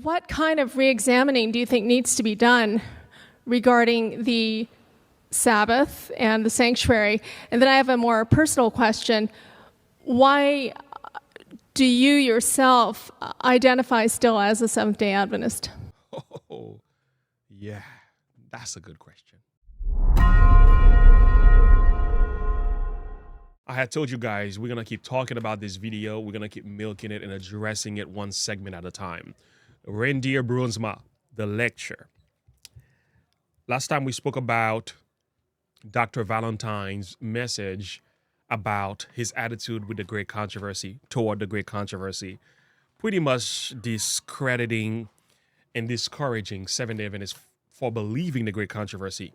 What kind of re-examining do you think needs to be done regarding the Sabbath and the sanctuary? And then I have a more personal question. Why do you yourself identify still as a Seventh-day Adventist? Oh, yeah, that's a good question. I had told you guys we're going to keep talking about this video. We're going to keep milking it and addressing it one segment at a time. Reindeer Brunsma, the lecture. Last time we spoke about Dr. Valentine's message about his attitude with the great controversy, toward the great controversy, pretty much discrediting and discouraging Seventh-day Adventists for believing the great controversy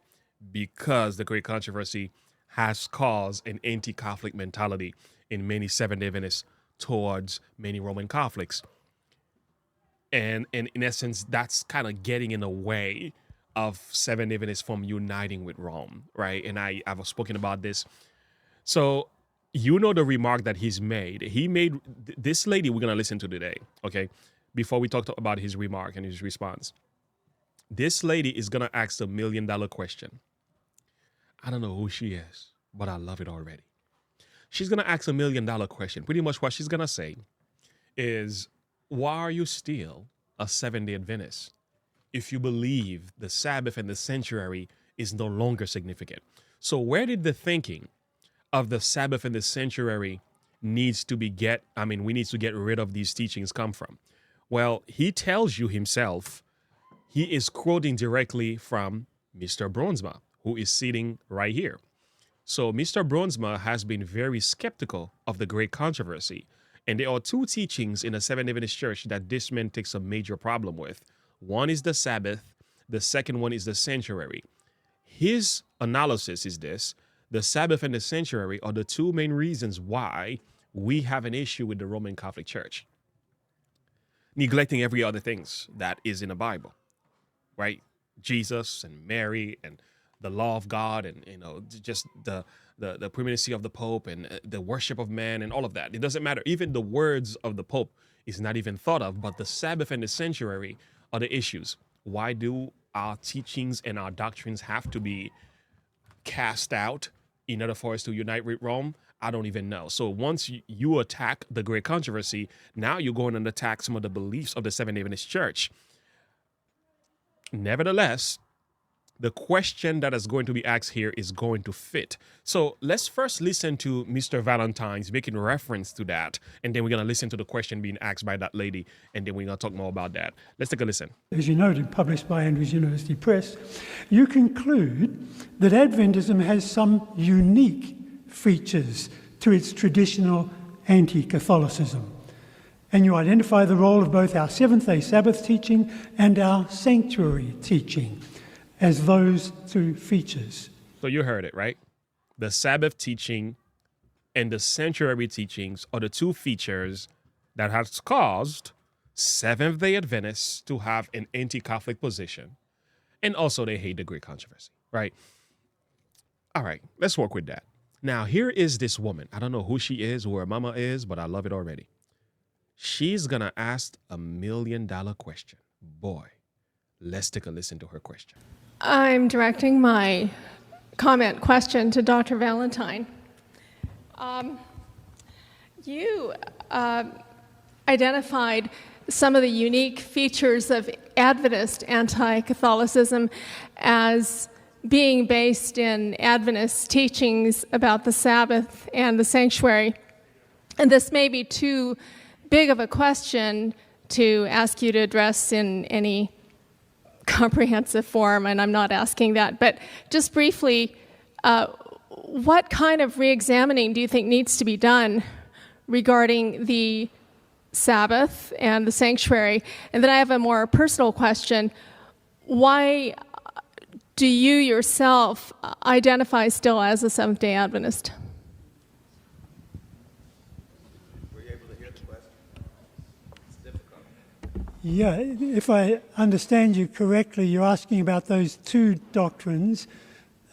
because the great controversy has caused an anti-Catholic mentality in many Seventh-day Adventists towards many Roman Catholics. And in essence, that's kind of getting in the way of Seventh-day Adventists from uniting with Rome, right? And I've spoken about this. So, you know the remark that he's made. He made this lady we're going to listen to today, okay? Before we talk about his remark and his response. This lady is going to ask the $1 million question. I don't know who she is, but I love it already. She's going to ask a $1 million question. Pretty much what she's going to say is, why are you still a Seventh-day Adventist if you believe the Sabbath and the sanctuary is no longer significant? So where did the thinking of the Sabbath and the sanctuary we need to get rid of these teachings come from? Well, he tells you himself, he is quoting directly from Mr. Brunsma, who is sitting right here. So Mr. Brunsma has been very skeptical of the great controversy. And there are two teachings in the Seventh-day Adventist Church that this man takes a major problem with. One is the Sabbath. The second one is the sanctuary. His analysis is this: the Sabbath and the sanctuary are the two main reasons why we have an issue with the Roman Catholic Church, neglecting every other things that is in the Bible, right? Jesus and Mary and the law of God and, just the primacy of the Pope and the worship of man and all of that. It doesn't matter. Even the words of the Pope is not even thought of, but the Sabbath and the sanctuary are the issues. Why do our teachings and our doctrines have to be cast out in order for us to unite with Rome? I don't even know. So once you attack the great controversy, now you're going to attack some of the beliefs of the Seventh-day Adventist Church. Nevertheless, the question that is going to be asked here is going to fit. So let's first listen to Mr. Valentine's making reference to that, and then we're going to listen to the question being asked by that lady, and then we're going to talk more about that. Let's take a listen. As you noted, published by Andrews University Press, you conclude that Adventism has some unique features to its traditional anti-Catholicism. And you identify the role of both our Seventh-day Sabbath teaching and our sanctuary teaching as those two features. So you heard it, right? The Sabbath teaching and the sanctuary teachings are the two features that has caused Seventh-day Adventists to have an anti-Catholic position. And also they hate the great controversy, right? All right, let's work with that. Now, here is this woman. I don't know who she is, who her mama is, but I love it already. She's going to ask a $1 million question. Boy, let's take a listen to her question. I'm directing my question to Dr. Valentine. You identified some of the unique features of Adventist anti-Catholicism as being based in Adventist teachings about the Sabbath and the sanctuary. And this may be too big of a question to ask you to address in any comprehensive form, and I'm not asking that. But just briefly, what kind of re-examining do you think needs to be done regarding the Sabbath and the sanctuary? And then I have a more personal question. Why do you yourself identify still as a Seventh-day Adventist? Were you able to hear the question? It's difficult. Yeah, if I understand you correctly, you're asking about those two doctrines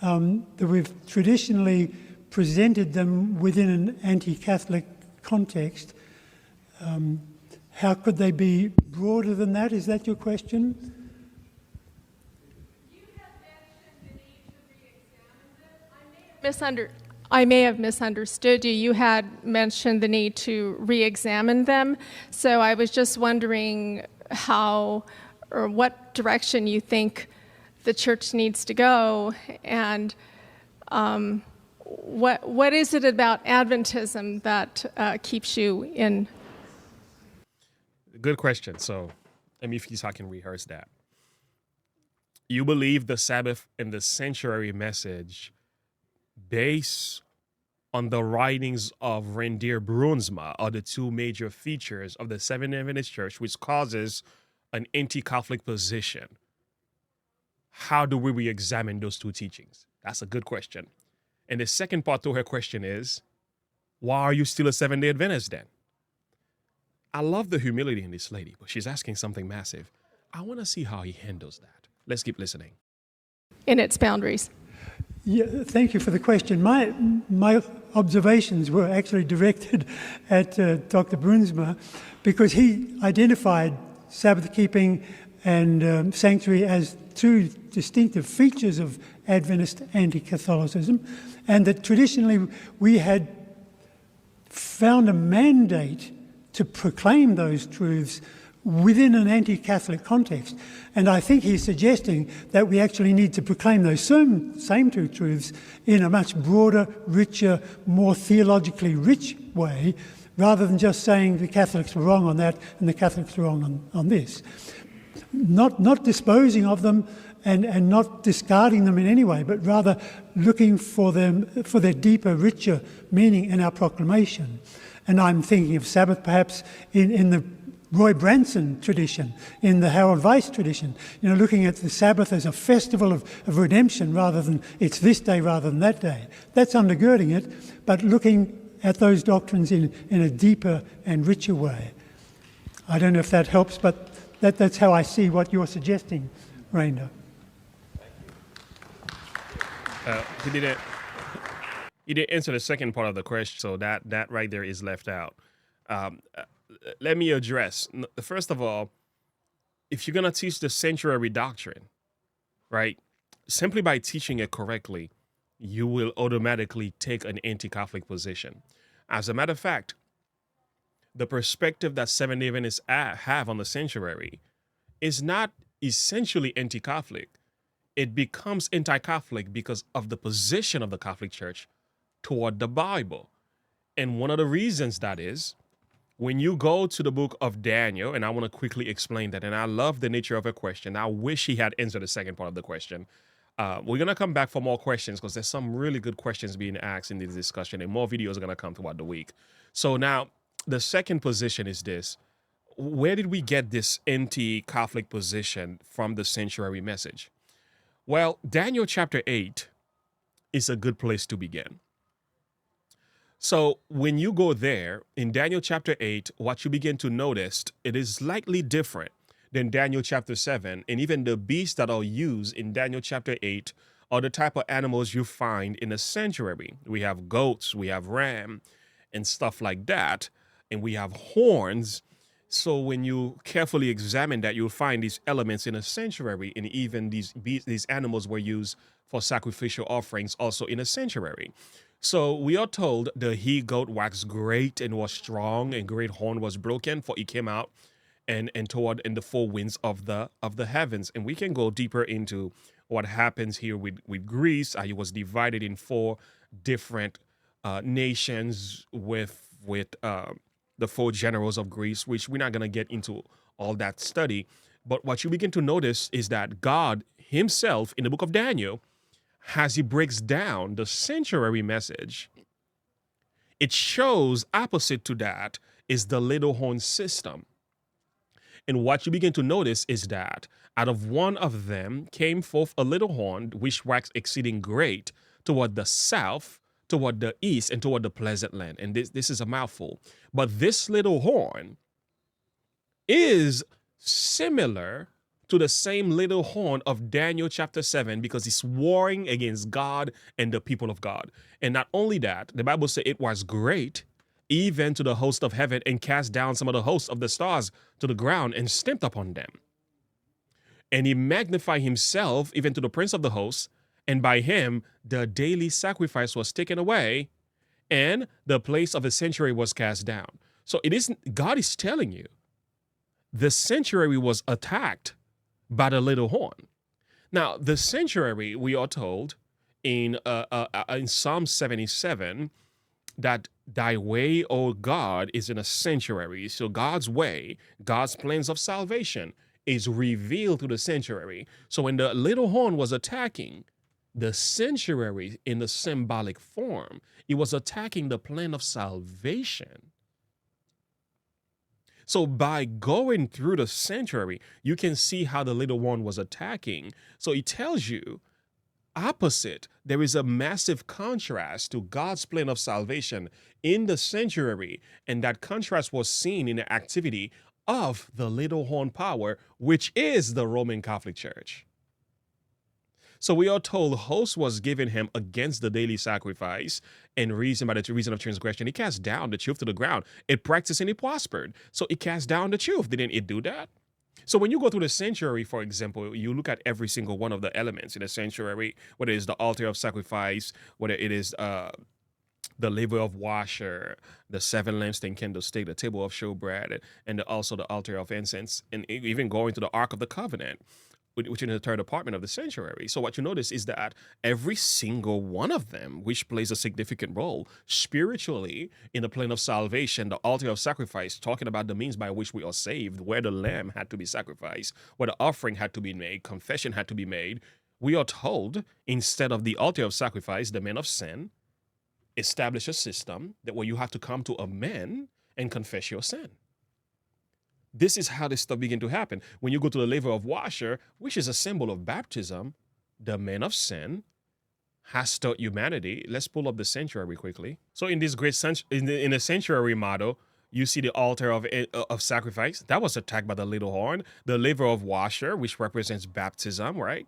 that we've traditionally presented them within an anti-Catholic context. How could they be broader than that? Is that your question? I may have misunderstood you. You had mentioned the need to re-examine them. So I was just wondering how or what direction you think the church needs to go, and what is it about Adventism that keeps you in? Good question. So let me see if I can rehearse that. You believe the Sabbath and the sanctuary message based on the writings of Reindeer Brunsma are the two major features of the Seventh-day Adventist Church, which causes an anti-Catholic position. How do we re-examine those two teachings? That's a good question. And the second part to her question is, why are you still a Seventh-day Adventist then? I love the humility in this lady, but she's asking something massive. I want to see how he handles that. Let's keep listening. In its boundaries. Yeah, thank you for the question. My observations were actually directed at Dr. Brunsma because he identified Sabbath keeping and sanctuary as two distinctive features of Adventist anti-Catholicism, and that traditionally we had found a mandate to proclaim those truths within an anti-Catholic context. And I think he's suggesting that we actually need to proclaim those same two truths in a much broader, richer, more theologically rich way, rather than just saying the Catholics were wrong on that and the Catholics were wrong on this. Not disposing of them and not discarding them in any way, but rather looking for their deeper, richer meaning in our proclamation. And I'm thinking of Sabbath perhaps in the Roy Branson tradition, in the Harold Weiss tradition, looking at the Sabbath as a festival of redemption rather than it's this day rather than that day. That's undergirding it, but looking at those doctrines in a deeper and richer way. I don't know if that helps, but that's how I see what you're suggesting, Rainer. He didn't answer the second part of the question, so that right there is left out. Let me address. First of all, if you're going to teach the sanctuary doctrine, right, simply by teaching it correctly, you will automatically take an anti-Catholic position. As a matter of fact, the perspective that Seventh-day Adventists have on the sanctuary is not essentially anti-Catholic. It becomes anti-Catholic because of the position of the Catholic Church toward the Bible. And one of the reasons that is, when you go to the book of Daniel, and I want to quickly explain that, and I love the nature of her question. I wish he had answered the second part of the question. We're going to come back for more questions because there's some really good questions being asked in this discussion, and more videos are going to come throughout the week. So now, the second position is this. Where did we get this anti-Catholic position from the sanctuary message? Well, Daniel chapter 8 is a good place to begin. So when you go there in Daniel chapter 8, what you begin to notice, it is slightly different than Daniel chapter 7. And even the beasts that are used in Daniel chapter 8 are the type of animals you find in a sanctuary. We have goats, we have ram and stuff like that. And we have horns. So when you carefully examine that, you'll find these elements in a sanctuary, and even these animals were used for sacrificial offerings also in a sanctuary. So we are told the he-goat waxed great and was strong, and great horn was broken, for he came out and toward in the four winds of the heavens. And we can go deeper into what happens here with Greece. He was divided in four different nations with the four generals of Greece, which we're not going to get into all that study. But what you begin to notice is that God himself in the book of Daniel, as he breaks down the sanctuary message, it shows opposite to that is the little horn system. And what you begin to notice is that out of one of them came forth a little horn, which waxed exceeding great toward the south, toward the east, and toward the pleasant land. And this is a mouthful. But this little horn is similar to the same little horn of Daniel chapter 7, because it's warring against God and the people of God. And not only that, the Bible says it was great even to the host of heaven, and cast down some of the hosts of the stars to the ground, and stamped upon them. And he magnified himself even to the prince of the hosts, and by him the daily sacrifice was taken away, and the place of the sanctuary was cast down. So it isn't, God is telling you, the sanctuary was attacked by the little horn. Now, the sanctuary, we are told in Psalm 77, that thy way, O God, is in a sanctuary. So God's way, God's plans of salvation is revealed through the sanctuary. So when the little horn was attacking the sanctuary in the symbolic form, it was attacking the plan of salvation. So by going through the sanctuary, you can see how the little horn was attacking. So it tells you, opposite, there is a massive contrast to God's plan of salvation in the sanctuary, and that contrast was seen in the activity of the little horn power, which is the Roman Catholic Church. So we are told host was given him against the daily sacrifice, and by the reason of transgression, he cast down the truth to the ground. It practiced and it prospered. So it cast down the truth. Didn't it do that? So when you go through the sanctuary, for example, you look at every single one of the elements in the sanctuary, whether it's the altar of sacrifice, whether it is the laver of washer, the 7 lampstand candlestick, the table of showbread, and also the altar of incense, and even going to the Ark of the Covenant, which is the third apartment of the sanctuary. So what you notice is that every single one of them, which plays a significant role spiritually in the plan of salvation, the altar of sacrifice, talking about the means by which we are saved, where the lamb had to be sacrificed, where the offering had to be made, confession had to be made. We are told, instead of the altar of sacrifice, the man of sin, establish a system that where you have to come to a man and confess your sin. This is how this stuff began to happen. When you go to the laver of washer, which is a symbol of baptism, the man of sin has taught humanity. Let's pull up the sanctuary quickly. So in this great in the sanctuary model, you see the altar of sacrifice that was attacked by the little horn. The laver of washer, which represents baptism, right?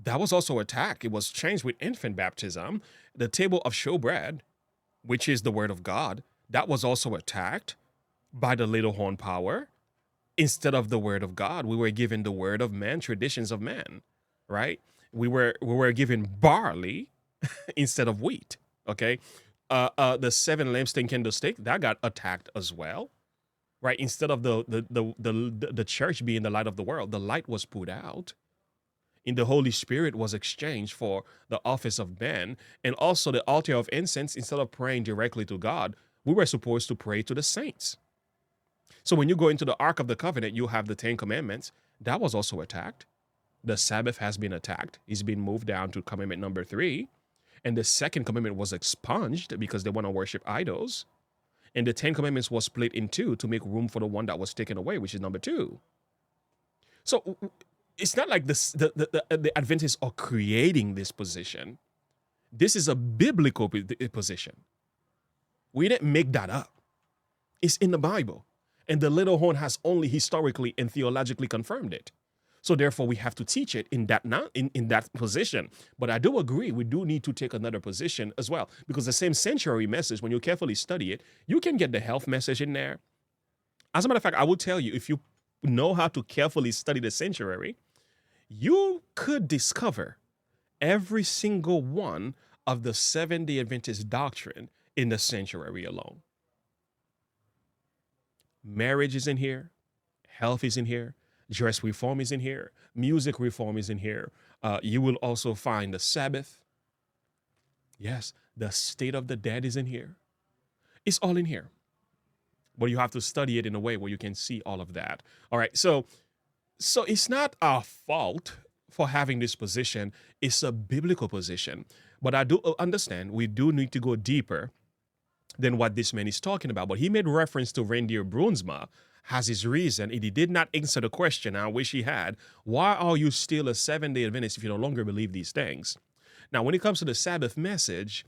That was also attacked. It was changed with infant baptism. The table of showbread, which is the word of God, that was also attacked by the little horn power. Instead of the word of God, we were given the word of man, traditions of man, right? We were given barley instead of wheat. Okay, the 7 lampstand candlestick that got attacked as well, right? Instead of the church being the light of the world, the light was put out, and the Holy Spirit was exchanged for the office of man, and also the altar of incense. Instead of praying directly to God, we were supposed to pray to the saints. So when you go into the Ark of the Covenant, you have the 10 Commandments. That was also attacked. The Sabbath has been attacked. It's been moved down to commandment number 3. And the second commandment was expunged because they want to worship idols. And the 10 Commandments was split in 2 to make room for the one that was taken away, which is number 2. So it's not like the Adventists are creating this position. This is a biblical position. We didn't make that up. It's in the Bible. And the little horn has only historically and theologically confirmed it. So therefore, we have to teach it in that position. But I do agree, we do need to take another position as well. Because the same sanctuary message, when you carefully study it, you can get the health message in there. As a matter of fact, I will tell you, if you know how to carefully study the sanctuary, you could discover every single one of the Seventh-day Adventist doctrine in the sanctuary alone. Marriage is in here. Health is in here. Dress reform is in here. Music reform is in here. You will also find the Sabbath. Yes, the state of the dead is in here. It's all in here. But you have to study it in a way where you can see all of that. All right, so it's not our fault for having this position. It's a biblical position. But I do understand we do need to go deeper than what this man is talking about. But he made reference to Reindeer Brunsma as his reason, and he did not answer the question I wish he had. Why are you still a Seventh-day Adventist if you no longer believe these things? Now, when it comes to the Sabbath message,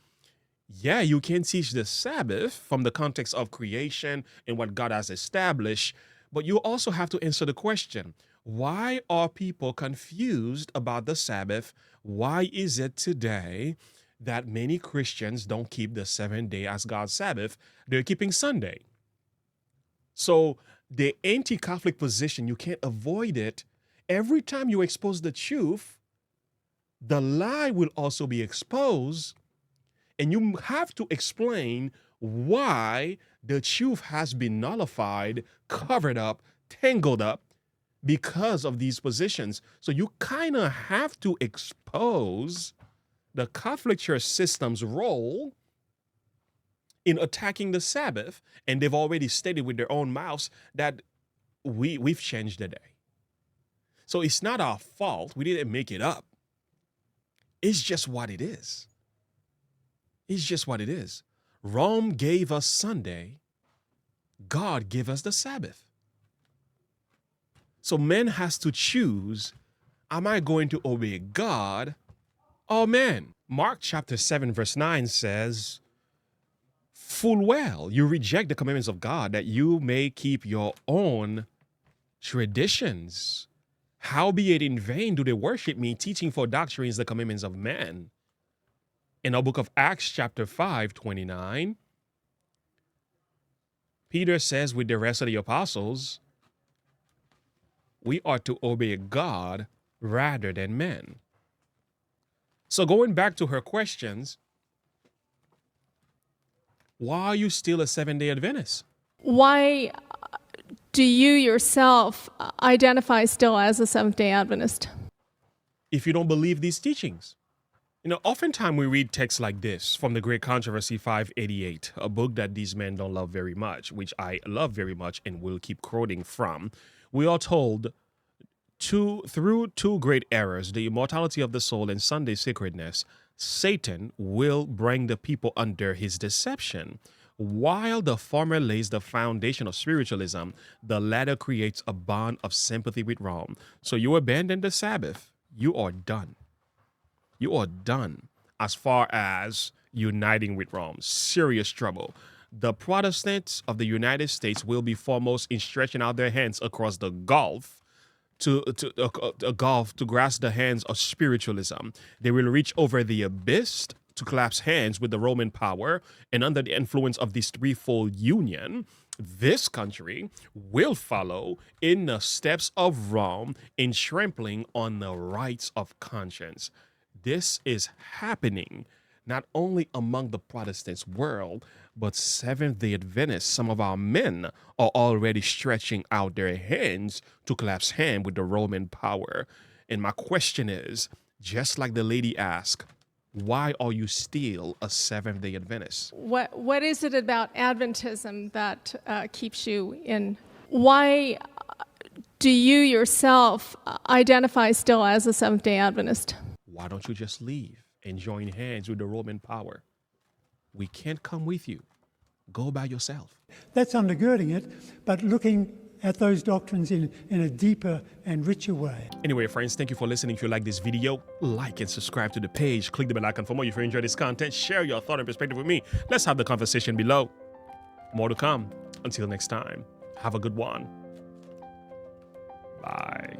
yeah, you can teach the Sabbath from the context of creation and what God has established, but you also have to answer the question, why are people confused about the Sabbath? Why is it today that many Christians don't keep the 7th day as God's Sabbath. They're keeping Sunday. So the anti-Catholic position, you can't avoid it. Every time you expose the truth, the lie will also be exposed, and you have to explain why the truth has been nullified, covered up, tangled up because of these positions. So you kind of have to expose the Catholic Church system's role in attacking the Sabbath, and they've already stated with their own mouths that we've changed the day. So it's not our fault. We didn't make it up. It's just what it is. It's just what it is. Rome gave us Sunday. God gave us the Sabbath. So man has to choose, am I going to obey God or man? Mark chapter 7 verse 9 says, full well, you reject the commandments of God that you may keep your own traditions. Howbeit in vain do they worship me, teaching for doctrines the commandments of man. In the book of Acts chapter 5:29, Peter says with the rest of the apostles, we are to obey God rather than men. So going back to her questions, why are you still a 7-day Adventist? Why do you yourself identify still as a Seventh-day Adventist? If you don't believe these teachings. Oftentimes we read texts like this from the Great Controversy 588, a book that these men don't love very much, which I love very much and will keep quoting from. We are told through two great errors, the immortality of the soul and Sunday sacredness, Satan will bring the people under his deception. While the former lays the foundation of spiritualism, the latter creates a bond of sympathy with Rome. So you abandon the Sabbath, you are done. You are done as far as uniting with Rome. Serious trouble. The Protestants of the United States will be foremost in stretching out their hands across the gulf to grasp the hands of spiritualism. They will reach over the abyss to clasp hands with the Roman power, and under the influence of this threefold union, this country will follow in the steps of Rome in trampling on the rights of conscience. This is happening not only among the Protestants world, but Seventh-day Adventists. Some of our men are already stretching out their hands to clasp hand with the Roman power. And my question is, just like the lady asked, why are you still a Seventh-day Adventist? What is it about Adventism that keeps you in? Why do you yourself identify still as a Seventh-day Adventist? Why don't you just leave and join hands with the Roman power? We can't come with you. Go by yourself. That's undergirding it, but looking at those doctrines in a deeper and richer way. Anyway, friends, thank you for listening. If you like this video, like and subscribe to the page. Click the bell icon for more. If you enjoy this content, share your thought and perspective with me. Let's have the conversation below. More to come. Until next time, have a good one. Bye.